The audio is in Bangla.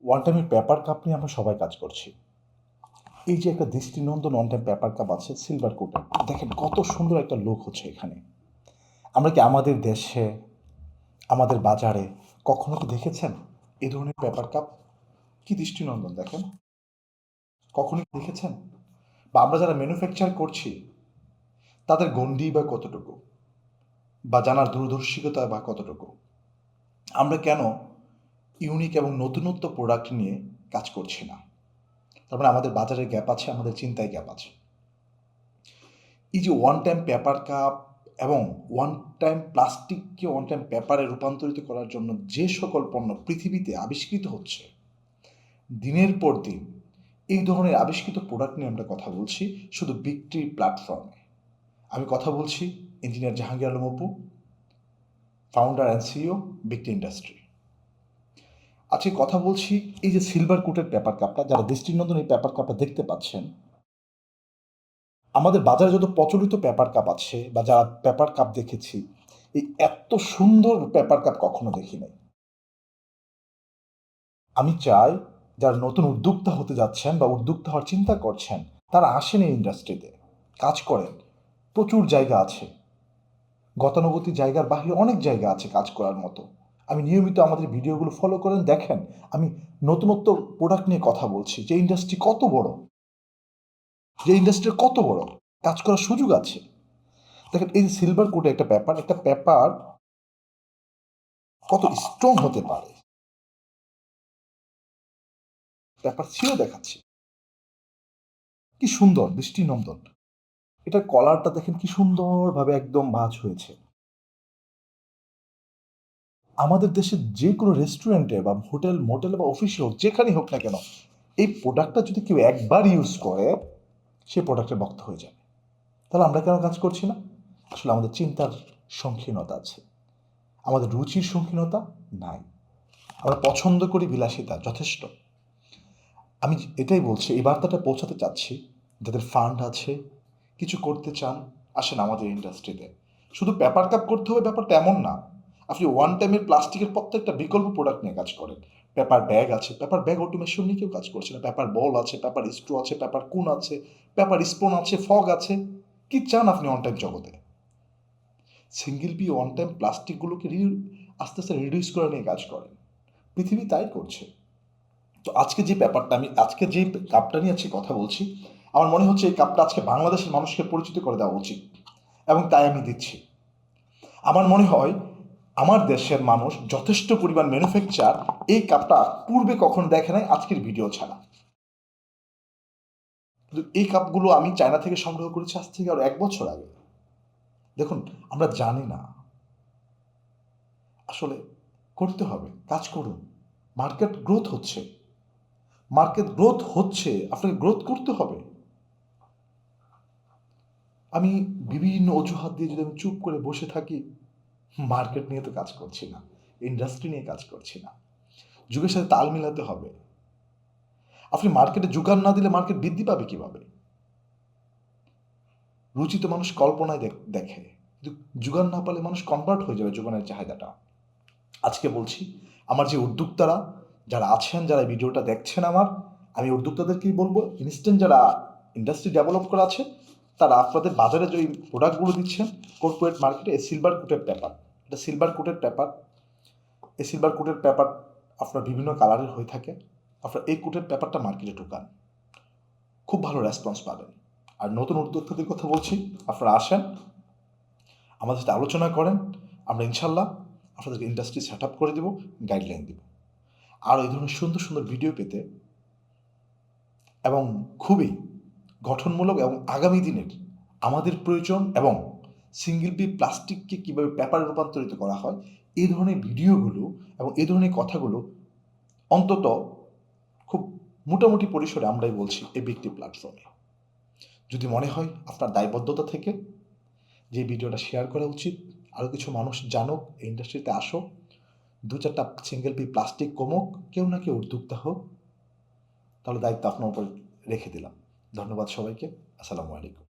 ওয়ান টাইমের পেপার কাপ নিয়ে আমরা সবাই কাজ করছি। এই যে একটা দৃষ্টিনন্দন ওয়ান টাইম পেপার কাপ আছে সিলভার কোটের, দেখেন কত সুন্দর একটা লুক হচ্ছে এখানে। আমরা কি আমাদের দেশে, আমাদের বাজারে কখনো কি দেখেছেন এই ধরনের পেপার কাপ? কি দৃষ্টিনন্দন দেখেন, কখনো কি দেখেছেন? বা আমরা যারা ম্যানুফ্যাকচার করছি তাদের গণ্ডি বা কতটুকু, বা জানার দূরদর্শিকতা বা কতটুকু? আমরা কেন ইউনিক এবং নতুনত্ব প্রোডাক্ট নিয়ে কাজ করছি না? তার মানে আমাদের বাজারে গ্যাপ আছে, আমাদের চিন্তায় গ্যাপ আছে। এই যে ওয়ান টাইম পেপার কাপ এবং ওয়ান টাইম প্লাস্টিককে ওয়ান টাইম পেপারে রূপান্তরিত করার জন্য যে সকল পণ্য পৃথিবীতে আবিষ্কৃত হচ্ছে দিনের পর দিন, এই ধরনের আবিষ্কৃত প্রোডাক্ট নিয়ে আমরা কথা বলছি শুধু বিক্রির প্ল্যাটফর্মে। আমি কথা বলছি engineer Jahangir Alam Apu, founder and CEO বিক্রি ইন্ডাস্ট্রি। আজকে কথা বলছি এই যে সিলভার কোটের পেপার কাপটা, যারা দৃষ্টিনন্দন এই পেপার কাপটা দেখতে পাচ্ছেন, আমাদের বাজারে যত প্রচলিত পেপার কাপ আছে বা যারা পেপার কাপ দেখেছি, এই এত সুন্দর পেপার কাপ কখনো দেখি নাই। আমি চাই যারা নতুন উদ্যোক্তা হতে যাচ্ছেন বা উদ্যোক্তা হওয়ার চিন্তা করছেন, তারা আসেন এই ইন্ডাস্ট্রিতে, কাজ করেন। প্রচুর জায়গা আছে, গতানুগতিক জায়গার বাহিরে অনেক জায়গা আছে কাজ করার মতো। আমি নিয়মিত আমাদের ভিডিওগুলো ফলো করেন, দেখেন আমি নতুনত্ব প্রোডাক্ট নিয়ে কথা বলছি, যে ইন্ডাস্ট্রি কত বড়, যে ইন্ডাস্ট্রি কত বড়, কাজ করার সুযোগ আছে। দেখেন এই যে সিলভার কোটে একটা পেপার কত স্ট্রং হতে পারে, পেপার ছিঁড়ে দেখাচ্ছি, কি সুন্দর দৃষ্টিনন্দন। এটার কলারটা দেখেন কি সুন্দরভাবে একদম ভাঁজ হয়েছে। আমাদের দেশের যে কোনো রেস্টুরেন্টে বা হোটেল মোটেল বা অফিসে হোক, যেখানেই হোক না কেন, এই প্রোডাক্টটা যদি কেউ একবার ইউজ করে, সেই প্রোডাক্টের ভক্ত হয়ে যাবে। তাহলে আমরা কেন কাজ করছি না? আসলে আমাদের চিন্তার সংকীর্ণতা আছে, আমাদের রুচির সংকীর্ণতা নাই। আমরা পছন্দ করি বিলাসিতা, যথেষ্ট। আমি এটাই বলছি, এই বার্তাটা পৌঁছাতে চাচ্ছি, যাদের ফান্ড আছে, কিছু করতে চান, আসেন আমাদের ইন্ডাস্ট্রিতে। শুধু পেপার কাপ করতে হবে ব্যাপারটা এমন না। আপনি ওয়ান টাইমের প্লাস্টিকের প্রত্যেকটা বিকল্প প্রোডাক্ট নিয়ে কাজ করেন। পেপার ব্যাগ আছে, পেপার ব্যাগ অটোমেশন নিয়ে কেউ কাজ করছে না। পেপার বল আছে, পেপার স্ট্রো আছে, পেপার কুন আছে, পেপার স্পুন আছে, ফগ আছে। কি চান আপনি ওয়ান টাইম জগতে? সিঙ্গেল পি ওয়ান টাইম প্লাস্টিকগুলোকে আস্তে আস্তে রিডিউস করে নিয়ে কাজ করেন। পৃথিবী তাই করছে। তো আজকে যে ব্যাপারটা, আমি আজকে যে কাপটা নিয়ে আজকে কথা বলছি, আমার মনে হচ্ছে এই কাপটা আজকে বাংলাদেশের মানুষকে পরিচিত করে দেওয়া উচিত, এবং তাই আমি দিচ্ছি। আমার মনে হয় আমার দেশের মানুষ যথেষ্ট পরিমাণ ম্যানুফ্যাকচার এই কাপটা পূর্বে কখনো দেখে নাই, আজকের ভিডিও ছাড়া। কিন্তু এই কাপগুলো আমি চায়না থেকে সংগ্রহ করেছি আজ থেকে আরো 1 বছর আগে। দেখুন, আমরা জানি না, আসলে করতে হবে, কাজ করুন। মার্কেট গ্রোথ হচ্ছে, মার্কেট গ্রোথ হচ্ছে, আপনাকে গ্রোথ করতে হবে। আমি বিভিন্ন অজুহাত দিয়ে যদি আমি চুপ করে বসে থাকি, মার্কেট নিয়ে তো কাজ করছি না, ইন্ডাস্ট্রি নিয়ে কাজ করছি না। যুগের সাথে তাল মিলাতে হবে। আপনি মার্কেটে যোগান না দিলে মার্কেট বৃদ্ধি পাবে কিভাবে? রুচি তো মানুষ কল্পনায় দেখে, কিন্তু যোগান না পালে মানুষ কনভার্ট হয়ে যাবে যোগানের চাহিদাটা। আজকে বলছি, আমার যে উদ্যোক্তারা যারা আছেন, যারা ভিডিওটা দেখছেন আমার, আমি উদ্যোক্তাদেরকেই বলবো, ইনস্ট্যান্ট যারা ইন্ডাস্ট্রি ডেভেলপ করা আছে, তারা আপনাদের বাজারে যে প্রোডাক্টগুলো দিচ্ছেন কর্পোরেট মার্কেটে, এই সিলভার কোটের পেপার, এটা সিলভার কোটের পেপার, এই সিলভার কোটের পেপার আপনার বিভিন্ন কালারের হয়ে থাকে। আপনার এই কোটের পেপারটা মার্কেটে ঢুকান, খুব ভালো রেসপন্স পাবেন। আর নতুন উদ্যোক্তাদের কথা বলছি, আপনারা আসেন, আমাদের সাথে আলোচনা করেন, আমরা ইনশাল্লাহ আপনাদেরকে ইন্ডাস্ট্রি সেট আপ করে দেবো, গাইডলাইন দেব। আর এই ধরনের সুন্দর সুন্দর ভিডিও পেতে এবং খুবই গঠনমূলক এবং আগামী দিনের আমাদের প্রয়োজন, এবং সিঙ্গেল পি প্লাস্টিককে কীভাবে পেপারে রূপান্তরিত করা হয়, এই ধরনের ভিডিওগুলো এবং এই ধরনের কথাগুলো অন্তত খুব মোটামুটি পরিসরে আমরাই বলছি এই বিক্রি প্ল্যাটফর্মে। যদি মনে হয় আপনার দায়বদ্ধতা থেকে যে ভিডিওটা শেয়ার করা উচিত, আরও কিছু মানুষ জানুক, এই ইন্ডাস্ট্রিতে আসো, 2-4টা সিঙ্গেল পি প্লাস্টিক কমুক, কেউ না কেউ উদ্যোক্তা হোক, তাহলে দায়িত্ব আপনার উপর রেখে দিলাম। ধন্যবাদ সবাইকে। আসসালামু আলাইকুম।